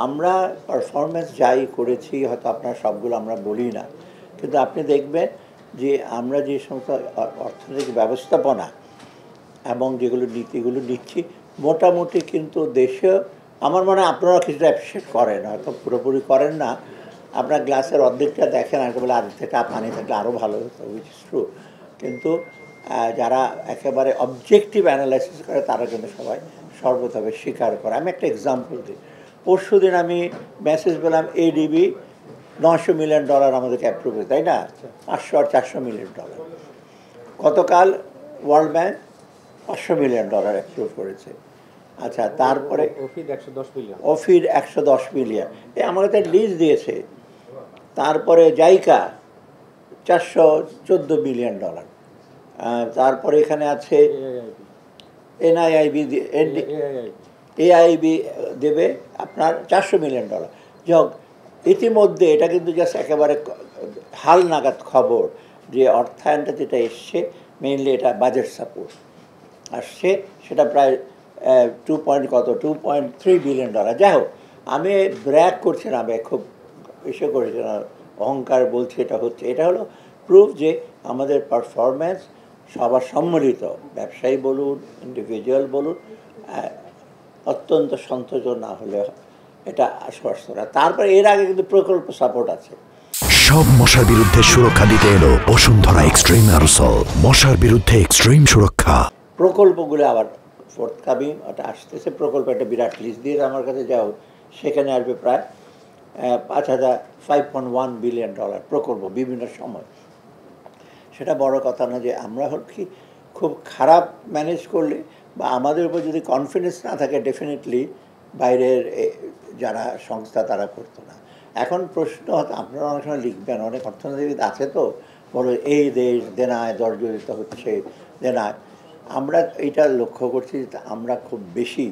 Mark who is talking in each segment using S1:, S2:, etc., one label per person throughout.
S1: আমরা পারফরমেন্স যাই করেছি হয়তো আপনার সবগুলো আমরা বলি না, কিন্তু আপনি দেখবেন যে আমরা যে সমস্ত অর্থনৈতিক ব্যবস্থাপনা এবং যেগুলো নীতিগুলো নিচ্ছি মোটামুটি কিন্তু দেশে আমার মনে হয় আপনারা কিছুটা অ্যাপ্রিসিয়েট করেন, হয়তো পুরোপুরি করেন না। আপনার গ্লাসের অর্ধেকটা দেখেন আর বলে অর্ধেকটা পানি থাকলে আরও ভালো হতো, উইচ ইজ ট্রু। কিন্তু যারা একেবারে অবজেক্টিভ অ্যানালাইসিস করে তারা কিন্তু সবাই সর্বতভাবে স্বীকার করে। আমি একটা এক্সাম্পল দিই। পরশু দিন আমি মেসেজ পেলাম এডিবি $900 মিলিয়ন আমাদেরকে অ্যাপ্রুভ, তাই না? 500 আর $400 মিলিয়ন। গতকাল ওয়ার্ল্ড ব্যাংক $500 মিলিয়ন অ্যাপ্রুভ করেছে। আচ্ছা, তারপরে অফির 110 মিলিয়ন আমাকে তো লিস্ট দিয়েছে। তারপরে জাইকা $414 মিলিয়ন। তারপরে এখানে আছে এনআইআইবি, এআইবি দেবে আপনার $400 মিলিয়ন। যাক, ইতিমধ্যে এটা কিন্তু জাস্ট একেবারে হাল নাগাদ খবর যে অর্থায়নটা যেটা এসছে মেইনলি এটা বাজেট সাপোর্ট আসছে, সেটা প্রায় 2.3 বিলিয়ন ডলার। যাই হোক, আমি ব্র্যাক করছি না, আমি খুব ইসে করছি না, অহংকার বলছি এটা হচ্ছে, এটা হলো প্রুফ যে আমাদের পারফরম্যান্স সবার সম্মিলিত, ব্যবসায়ী বলুন, ইন্ডিভিজুয়াল বলুন, অত্যন্ত সন্তোষজনক না হলে এটা আশ্বস্ত না। তারপরে এর আগে কিন্তু প্রকল্প সাপোর্ট আছে।
S2: সব মশার বিরুদ্ধে সুরক্ষা দিতে এলো বসুন্ধরা এক্সট্রিম অ্যারোসল, মশার বিরুদ্ধে এক্সট্রিম সুরক্ষা।
S1: প্রকল্পগুলো আবার ফোর্থকামিং, ওটা আসতেছে প্রকল্প, একটা বিরাট লিস্ট দিয়ে আমার কাছে যাও, সেখানে আসবে প্রায় 5.1 বিলিয়ন ডলার প্রকল্প বিভিন্ন সময়। সেটা বড় কথা না যে আমরা হল কি খুব খারাপ ম্যানেজ করলে বা আমাদের উপর যদি কনফিডেন্স না থাকে, ডেফিনেটলি বাইরের যারা সংস্থা তারা করতো না। এখন প্রশ্ন হয়তো আপনারা অনেক সময় লিখবেন, অনেক অর্থনীতিবিদ আছে তো বলো এই দেশ দেনায় জর্জরিত হচ্ছে, দেনায়। আমরা এইটা লক্ষ্য করছি যে আমরা খুব বেশি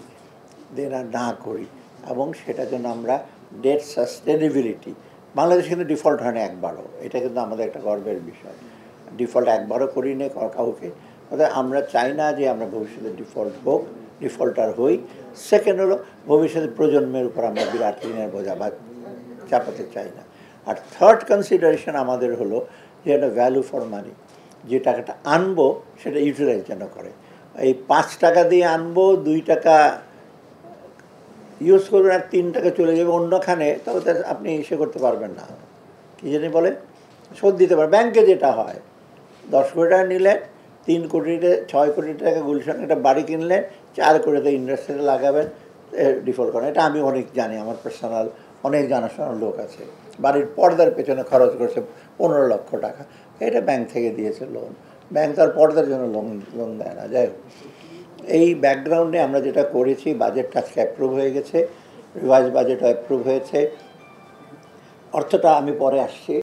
S1: দেনা না করি এবং সেটার জন্য আমরা ডেট সাস্টেনেবিলিটি, বাংলাদেশ কিন্তু ডিফল্ট হয় না একবারও, এটা কিন্তু আমাদের একটা গর্বের বিষয়। ডিফল্ট একবারও করি না কাউকে, অর্থাৎ আমরা চাই না যে আমরা ভবিষ্যতে ডিফল্ট হোক, ডিফল্টার হই। সেকেন্ড হলো ভবিষ্যতে প্রজন্মের উপর আমরা বিরাট ঋণের বোঝা বা চাপাতে চাই না। আর থার্ড কনসিডারেশন আমাদের হলো যে একটা ভ্যালু ফর মানি, যে টাকাটা আনবো সেটা ইউটিলাইজ যেন করে। এই 5 টাকা দিয়ে আনবো, 2 টাকা ইউজ করবেন আর 3 টাকা চলে যাবে অন্যখানে, তবে আপনি ইসে করতে পারবেন না, কী জানি বলে, শোধ দিতে পারবেন। ব্যাংকে যেটা হয় 10 কোটি টাকা নিলেন, 3 কোটিতে 6 কোটি টাকা গুলশান একটা বাড়ি কিনলেন, 4 কোটিতে ইন্ডাস্ট্রিতে লাগাবেন, ডিফল্ট করেন। এটা আমি অনেক জানি, আমার পার্সোনাল অনেক জানাশোনার লোক আছে, বাড়ির পর্দার পেছনে খরচ করছে 15 লক্ষ টাকা, এটা ব্যাংক থেকে দিয়েছে লোন। ব্যাংক তার পর্দার জন্য লোন দেয় না। যাই হোক, এই ব্যাকগ্রাউন্ডে আমরা যেটা করেছি, বাজেটটা আজকে অ্যাপ্রুভ হয়ে গেছে, রিভাইজ বাজেটও অ্যাপ্রুভ হয়েছে। অর্থটা আমি পরে আসছি।